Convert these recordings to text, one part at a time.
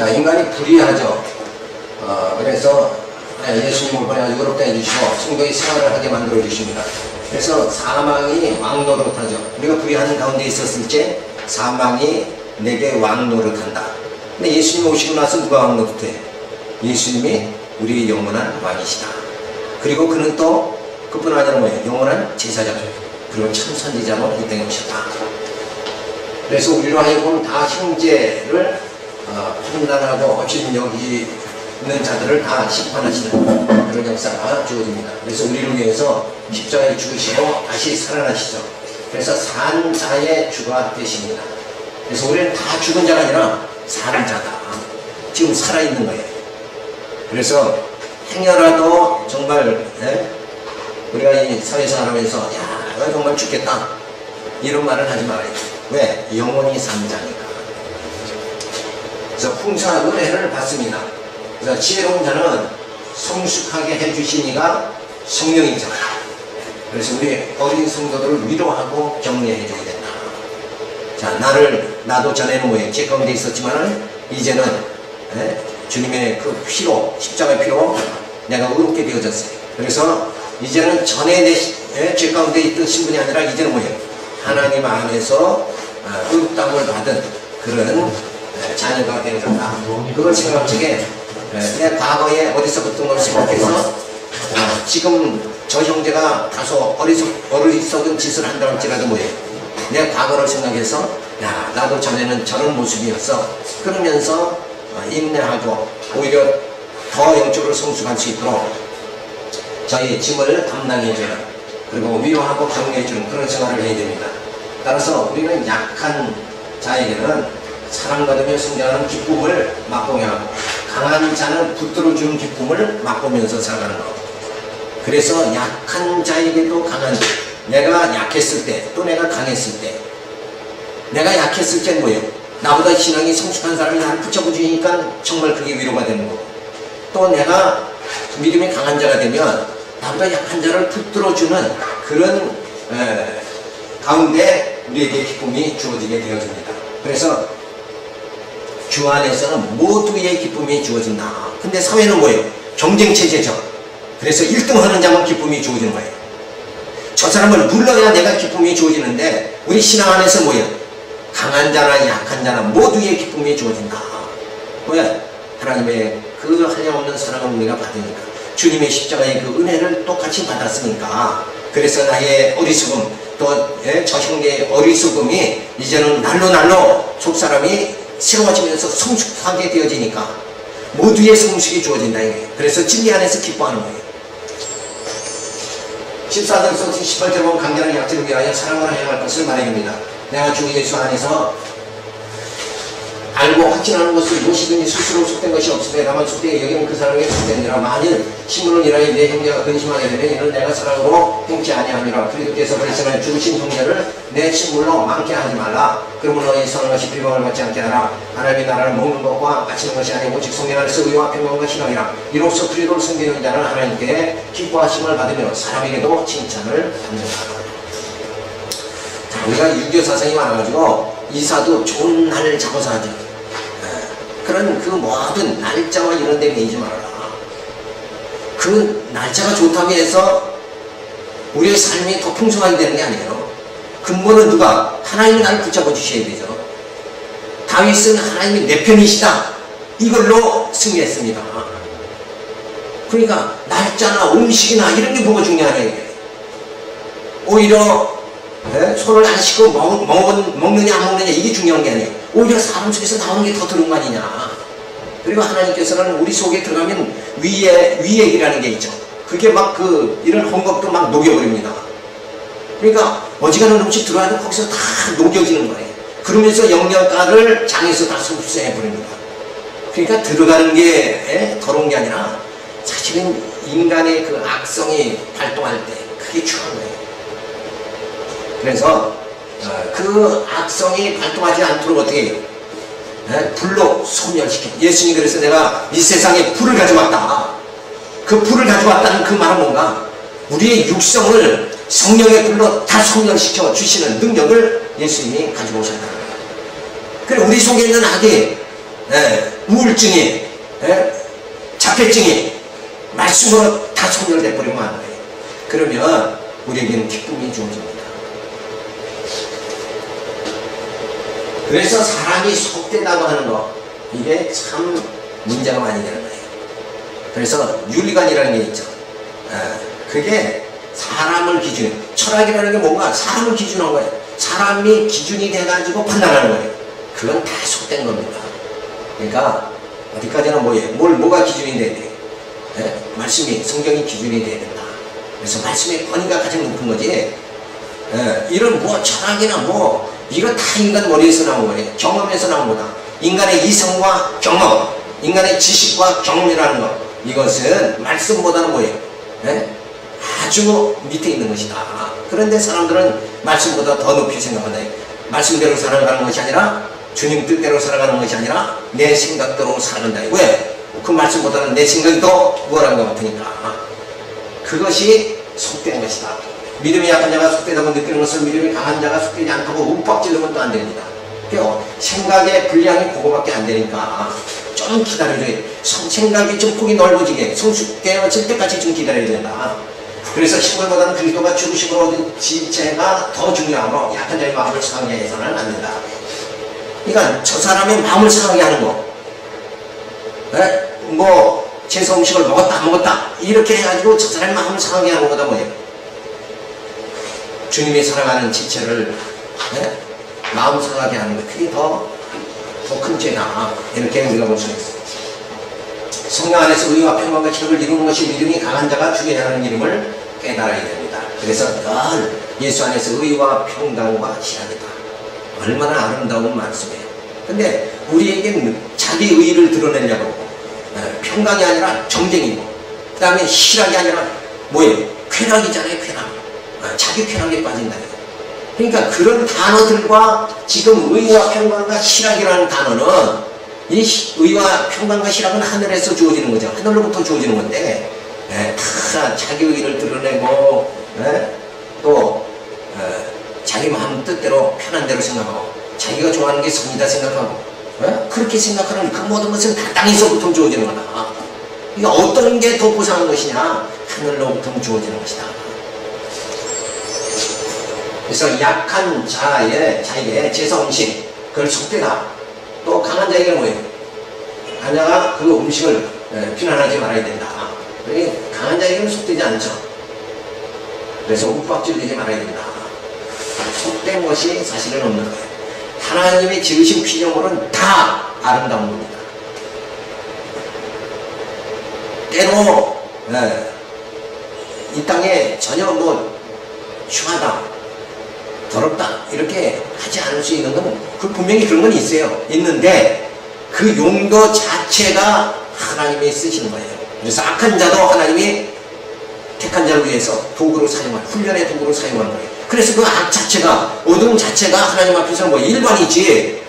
자, 인간이 불의하죠. 그래서 예수님을 보내가지고 어렵게 해주시고 성도의 생활을 하게 만들어 주십니다. 그래서 사망이 왕노릇하죠. 우리가 불의하는 가운데 있었을 때 사망이 내게 왕노릇한다. 근데 예수님 오시고 나서 누가 왕노릇해? 예수님이 우리의 영원한 왕이시다. 그리고 그는 또 그뿐 아니라 뭐예요? 영원한 제사장, 그리고 참 선지자로 이 땅에 오셨다. 그래서 우리로 하여금 다 형제를 판단하고 어찌든 여기 있는 자들을 다 심판하시는 그런 역사가 주어집니다. 그래서 우리를 위해서 십자가에 죽으시고 다시 살아나시죠. 그래서 산 자의 주가 되십니다. 그래서 우리는 다 죽은 자가 아니라 사는 자다. 지금 살아있는 거예요. 그래서 행여라도 정말 우리가 이 사회생활 하면서 야, 나 정말 죽겠다 이런 말을 하지 말아요. 왜? 영원히 사는 자니까. 그래서 풍성한 은혜를 받습니다. 그래서 지혜로운 자는 성숙하게 해주시니가 성령이죠. 그래서 우리 어린 성도들을 위로하고 격려해줘야 된다. 자, 나도 전에는 뭐예요? 죄 가운데 있었지만은 이제는 주님의 그 피로, 십자가의 피로 내가 의롭게 되어졌어요. 그래서 이제는 전에 내 죄 가운데 있던 신분이 아니라 이제는 뭐예요? 하나님 안에서 의롭다함을 받은 그런 자녀가 되어졌다. 그걸 생각할 적에 내 과거에 어리석었던 걸 생각해서 지금 저 형제가 다소 어리석은 짓을 한다고 할지라도 뭐예요? 내 과거를 생각해서 야, 나도 전에는 저런 모습이었어. 그러면서 인내하고 오히려 더 영적으로 성숙할 수 있도록 저희 짐을 담당해주는, 그리고 위로하고 격려해주는 그런 생활을 해야 됩니다. 따라서 우리는 약한 자에게는 사랑받으며 성장하는 기쁨을 맛보게 하고, 강한 자는 붙들어주는 기쁨을 맛보면서 살아가는 것. 그래서 약한 자에게도 강한, 내가 약했을 때, 또 내가 강했을 때, 내가 약했을 때 뭐예요? 나보다 신앙이 성숙한 사람이 나를 붙잡아주니까 정말 그게 위로가 되는 거고, 또 내가 믿음이 강한 자가 되면 나보다 약한 자를 붙들어주는 그런 가운데 우리에게 기쁨이 주어지게 되어집니다. 그래서 주 안에서는 모두의 기쁨이 주어진다. 근데 사회는 뭐예요? 경쟁체제죠. 그래서 1등 하는 자만 기쁨이 주어지는 거예요. 저 사람을 눌러야 내가 기쁨이 주어지는데, 우리 신앙 안에서 뭐예요? 강한 자나 약한 자나 모두의 기쁨이 주어진다. 왜? 하나님의 그 한량없는 사랑을 우리가 받으니까, 주님의 십자가의 그 은혜를 똑같이 받았으니까. 그래서 나의 어리석음, 또 저 형제의 어리석음이 이제는 날로 속사람이 세워지면서 성숙하게 되어지니까 모두의 성숙이 주어진다. 그래서 진리 안에서 기뻐하는 거예요. 14절에서 18절 보면 강렬한 약점을 위하여 사랑을 해야 할 것을 말해줍니다. 내가 주 예수 안에서 알고 확신하는 것을 무엇이든지 스스로 속된 것이 없으되 다만 속되게 여기는 그 사람에게 속된니라. 만일 신문을 인하여 내 형제가 근심하게 되면 이는 내가 사랑으로 행치 아니함이라. 그리스도께서 그리스도는 죽으신 형제를 내 친물로 많게 하지 말라. 그러므로 너희 선한 것이 비방을 받지 않게 하라. 하나님의 나라를 먹는 것과 바치는 것이 아니고 오직 성령 안에서 의와 평강과 신앙이라. 이로써 그리스도를 섬기는 자는 하나님께 기뻐하심을 받으며 사람에게도 칭찬을 받는다. 자, 우리가 유교 사상이 많아가지고 이사도 좋은 날을 잡아서 하죠. 그런 그 모든 날짜와 이런 데 매이지 말아라. 그 날짜가 좋다고 해서 우리의 삶이 더 풍성하게 되는 게 아니에요. 근본은 누가? 하나님이 나를 붙잡아 주셔야 되죠. 다윗은 하나님이 내 편이시다, 이걸로 승리했습니다. 그러니까 날짜나 음식이나 이런 게 뭐가 중요하냐. 오히려 손을 안 씻고 먹느냐 안 먹느냐 이게 중요한 게 아니에요. 오히려 사람 속에서 나오는 게 더 들어온 거 아니냐. 그리고 하나님께서는 우리 속에 들어가면 위액이라는 게 있죠. 그게 막 이런 헝겊도 막 녹여버립니다. 그러니까 어지간한 음식 들어가도 거기서 다 녹여지는 거예요. 그러면서 영양가를 장에서 다 흡수해버립니다. 그러니까 들어가는 게 더러운 게 아니라 사실은 인간의 그 악성이 발동할 때 그게 중요한 거예요. 그래서 그 악성이 발동하지 않도록 어떻게 해요? 불로 소멸시켜. 예수님이 그래서 내가 이 세상에 불을 가져왔다. 그 불을 가져왔다는 그 말은 뭔가? 우리의 육성을 성령의 불로 다 소멸시켜 주시는 능력을 예수님이 가지고 오셨다는 거예요. 그래, 우리 속에 있는 악이 우울증이, 자폐증이 말씀으로 다 소멸돼 버리면 안 돼요. 그러면 우리에게는 기쁨이 주어집니다. 그래서 사람이 속된다고 하는 거, 이게 참 문제가 많이 되는 거예요. 그래서 윤리관이라는 게 있죠. 그게 사람을 기준, 철학이라는 게 뭔가 사람을 기준한 거예요. 사람이 기준이 돼가지고 판단하는 거예요. 그건 다 속된 겁니다. 그러니까 어디까지나 뭐예요? 뭐가 기준이 돼야 돼요? 말씀이, 성경이 기준이 돼야 된다. 그래서 말씀의 권위가 가장 높은 거지. 이런 뭐 철학이나 뭐 이거 다 인간 머리에서 나온 거예요. 경험에서 나온 거다. 인간의 이성과 경험, 인간의 지식과 경험이라는 것, 이것은 말씀보다는 뭐예요? 아주 밑에 있는 것이다. 그런데 사람들은 말씀보다 더 높이 생각한다. 말씀대로 살아가는 것이 아니라, 주님 뜻대로 살아가는 것이 아니라 내 생각대로 살아간다. 왜? 그 말씀보다는 내 생각이 더 우월한 것 같으니까. 그것이 속된 것이다. 믿음이 약한 자가 속되다고 느끼는 것을 믿음이 강한 자가 속되지 않다고 윽박지르면 또 안 됩니다. 생각의 분량이 그거밖에 안 되니까 좀 기다려야 돼. 생각이 좀 폭이 넓어지게 성숙되어질 때까지 좀 기다려야 된다. 그래서 식물보다는 그리스도가 죽으심으로 얻은 지체가 더 중요하므로 약한 자의 마음을 상하게 해서는 안 된다. 그러니까 저 사람의 마음을 상하게 하는 거, 뭐 제사 음식을 먹었다 안 먹었다 이렇게 해가지고 저 사람의 마음을 상하게 하는 거다 뭐예요? 주님이 사랑하는 지체를 마음 상하게 하는 것, 그게 더 큰 죄다. 이렇게 우리가 볼 수 있어요. 성령 안에서 의와 평강과 희락을 이루는 것이 믿음이 강한 자가 주게 하는 이름을 깨달아야 됩니다. 그래서 늘 예수 안에서 의와 평강과 희락이다. 얼마나 아름다운 말씀이에요. 근데 우리에게는 자기 의를 드러내려고 평강이 아니라 정쟁이고, 그 다음에 희락이 아니라 뭐예요? 쾌락이잖아요. 쾌락. 자기 쾌락에 빠진다. 그러니까 그런 단어들과 지금 의와 평강과 희락이라는 단어는, 이 의와 평강과 희락은 하늘에서 주어지는 거죠. 하늘로부터 주어지는 건데, 다 자기 의를 드러내고, 또 자기 마음 뜻대로 편한 대로 생각하고, 자기가 좋아하는 게 선이다 생각하고, 그렇게 생각하는 그 모든 것은 다 땅에서부터 주어지는 거다. 그러니까 어떤 게 더 고상한 것이냐? 하늘로부터 주어지는 것이다. 그래서 약한 자에게 제사 음식, 그걸 속되다. 또 강한 자에게는 뭐예요? 강한 자가 그 음식을 비난하지 말아야 된다. 그러니 강한 자에게는 속되지 않죠. 그래서 윽박질되지 말아야 된다. 속된 것이 사실은 없는 거예요. 하나님이 지으신 피조물은 다 아름다운 겁니다. 때로 이 땅에 전혀 뭐 흉하다, 더럽다 이렇게 하지 않을 수 있는 건, 그 분명히 그런 건 있어요. 있는데 그 용도 자체가 하나님이 쓰시는 거예요. 그래서 악한 자도 하나님이 택한 자를 위해서 도구로 사용한, 훈련의 도구로 사용하는 거예요. 그래서 그 악 자체가, 어둠 자체가 하나님 앞에서는 뭐 일반이지,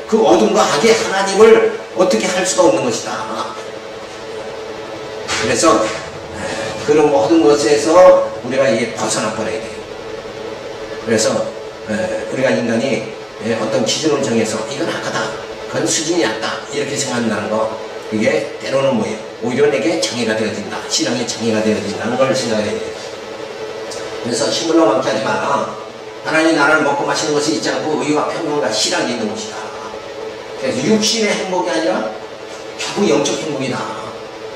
그 어둠과 악이 하나님을 어떻게 할 수가 없는 것이다. 그래서 그런 모든 것에서 우리가 이게 벗어나 버려야 돼요. 그래서 우리가 인간이 어떤 기준을 정해서 이건 악하다, 그건 수준이 낮다 이렇게 생각한다는 거, 이게 때로는 뭐예요? 오히려 내게 장애가 되어진다, 신앙의 장애가 되어진다는 걸 생각해야 돼요. 그래서 힘을로 많게 하지 마라. 하나님 나라를 먹고 마시는 것이 있지 않고 의와 평강과 희락이 있는 것이다. 그래서 육신의 행복이 아니라 결국 영적 행복이다.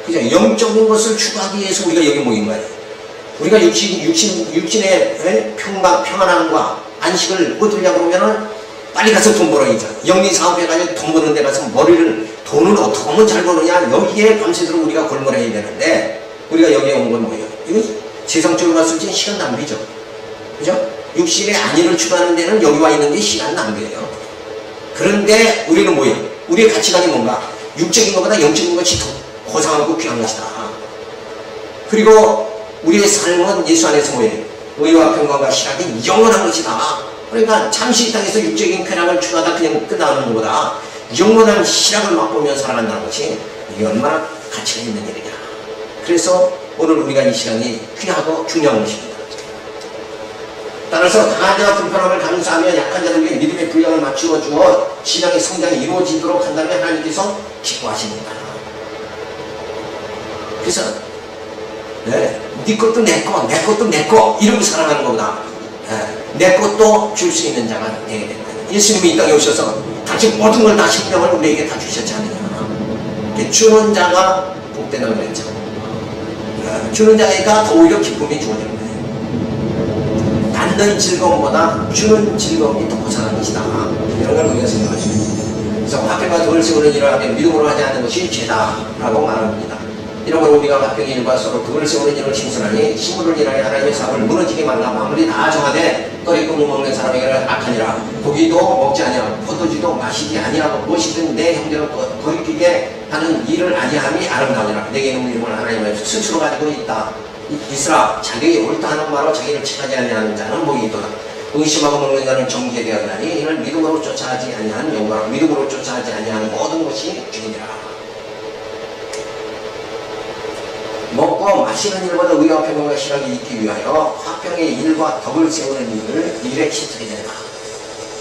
그죠? 영적인 것을 추구하기 위해서 우리가 여기 모인 거예요. 우리가 육신의 평안함과 안식을 얻으려고 그러면은 빨리 가서 돈 벌어야죠. 영리 사업해가지고 돈 버는 데 가서 돈을 어떻게 하면 잘 버느냐, 여기에 밤새도록 우리가 골몰해야 되는데, 우리가 여기에 온 건 뭐예요? 이거 세상적으로 봤을 때 시간 낭비죠. 그죠? 육신의 안위를 추구하는 데는 여기 와 있는 게 시간 낭비예요. 그런데 우리는 뭐예요? 우리의 가치관이 뭔가? 육적인 것보다 영적인 것이 더 고상하고 귀한 것이다. 그리고 우리의 삶은 예수 안에서 뭐예요? 의와 평강과 희락이 영원한 것이다. 그러니까 잠시 이 땅에서 육적인 쾌락을 추구하다 그냥 끝나는 것보다 영원한 희락을 맛보며 살아간다는 것이 이게 얼마나 가치가 있는 일이냐. 그래서 오늘 우리가 이 시간이 귀하고 중요한 것입니다. 따라서 강한 자가 불편함을 감수하며 약한 자들에게 믿음의 분량을 맞추어 주어 신앙의 성장이 이루어지도록 한다면 하나님께서 기뻐하십니다. 그래서 네 것도 내 거, 내 것도 내 거 이러고 살아가는 것보다 내 것도 줄 수 있는 자가 되게 된다. 예수님이 이 땅에 오셔서 당신 모든 걸 다 생명을 우리에게 다 주셨지 않느냐. 주는 자가 복되다고 그랬죠. 주는 자가 더 오히려 기쁨이 주어지는 거예요. 받는 즐거움보다 주는 즐거움이 더 고상한 것이다. 이런 걸 우리가 생각할 수 있습니다. 그래서 화평과 덕을 세우는 일을 하면 믿음으로 하지 않는 것이 죄다라고 말합니다. 이런 걸 우리가 화평의 일과 서로 덕을 세우는 일을 심순하니 심으로 일하여 하나님의 사업을 무너지게 말라. 마무리 다 정하되 꺼리고물 먹는 사람에게는 악하니라. 고기도 먹지 아니하고 포도주도 마시지 아니하고 무엇이든 내 형제로 거리끼게 하는 일을 아니함이 아름다우니라. 내게 있는 이름을 하나님의 스스로 가지고 있다. 이스라 자기의 옳다 하는 말로 자기를 책하지 아니하는 자는 목이도다. 의심하고 먹는 자는 정죄 되었나니 이는 믿음으로 쫓아하지 아니하는 영광 믿음으로 쫓아하지 아니하는 모든 것이 죄니라. 먹고 마시는 일보다 의와 평강과 실학이 있기 위하여 화평의 일과 덕을 세우는 일에 힘쓰게 된다.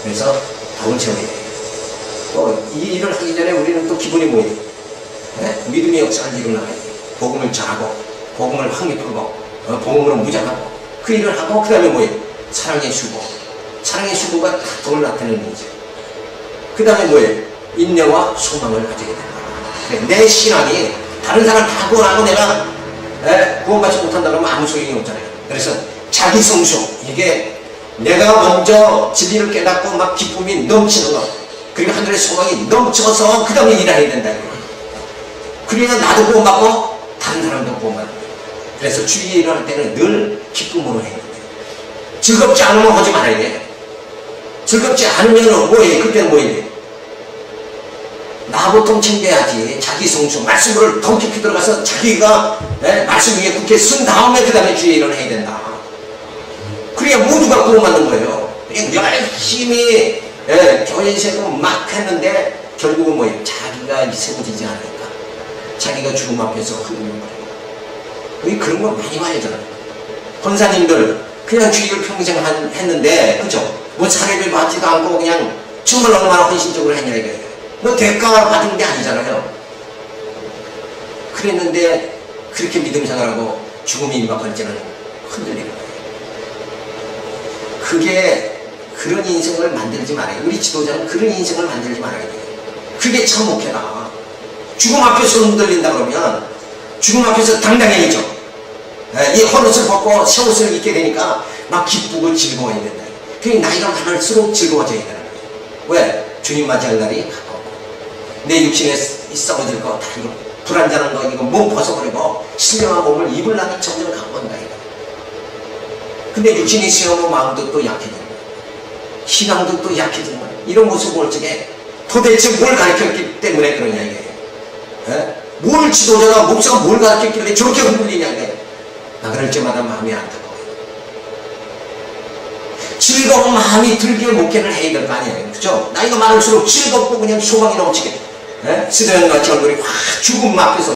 그래서 덕을 세워야 돼. 또 이 일을 하기 전에 우리는 또 기분이 뭐예요? 네? 믿음의 역사를 일어나야 돼. 복음을 전하고 복음을 확립하고 복음으로 무장하고 그 일을 하고 그 다음에 뭐예요? 사랑의 수고. 사랑의 수고가 다 덕을 나타내는 거죠. 그 다음에 뭐예요? 인내와 소망을 가지게 된다. 내 신앙이 다른 사람 다 구원하고 내가 구원받지 못한다 그러면 아무 소용이 없잖아요. 그래서 자기 성숙, 이게 내가 먼저 진리를 깨닫고 막 기쁨이 넘치는 것, 그리고 하늘의 소망이 넘쳐서 그 다음에 일해야 된다. 그래야 나도 구원받고 다른 사람도 구원받는 거예요. 그래서 주의 일을 할 때는 늘 기쁨으로 해야 돼요. 즐겁지 않으면 하지 말아야 돼요. 즐겁지 않으면 뭐해? 그때는 뭐해? 나보통 챙겨야지. 자기 성숙, 말씀을 더 깊이 들어가서 자기가 말씀 위에 굳게 쓴 다음에 그 다음에 주의 일을 해야 된다. 그래야 모두가 구원받는 거예요. 열심히 교회 세고 막 했는데 결국은 뭐예요? 자기가 세워지지 않으니까 자기가 죽음 앞에서 흐르는 거예요. 우리 그런 거 많이 봐야잖아요. 권사님들 그냥 주의 일을 평생 했는데 그죠? 뭐 사례를 받지도 않고 그냥 정말 얼마나 헌신적으로 했냐 이거예요. 뭐 대가 받은 게 아니잖아요. 그랬는데 그렇게 믿음 생활하고 죽음이 임박할 때는 흔들리는 거예요. 그게 그런 인생을 만들지 말아요. 우리 지도자는 그런 인생을 만들지 말아야 돼요. 그게 참 목표다. 죽음 앞에서 흔들린다 그러면 죽음 앞에서 당당해야죠. 이 헛옷을 벗고 새 옷을 입게 되니까 막 기쁘고 즐거워야 된다. 그게 나이가 많을수록 즐거워져야 되는 거예요. 왜? 주님 맞이할 날이 내 육신에 썩어질 거 다 이거 불안전한 거 이거 몸 벗어버리고 신령한 몸을 입으려는 점점 갖고 온다 이거. 근데 육신이 세우면 마음도 또 약해지는 거야. 신앙도 또 약해지는 거야. 이런 모습을 볼 적에 도대체 뭘 가르쳤기 때문에 그러냐 이게. 뭘 지도자가 목사가 뭘 가르쳤길래 저렇게 흔들리냐 이게. 나 그럴 때마다 마음이 안타까워요. 즐거운 마음이 들게 목회를 해야 될 거 아니에요. 그죠? 나이가 많을수록 즐겁고 그냥 소망이 넘치게. 스드랑같이 얼굴이 확 죽음 앞에서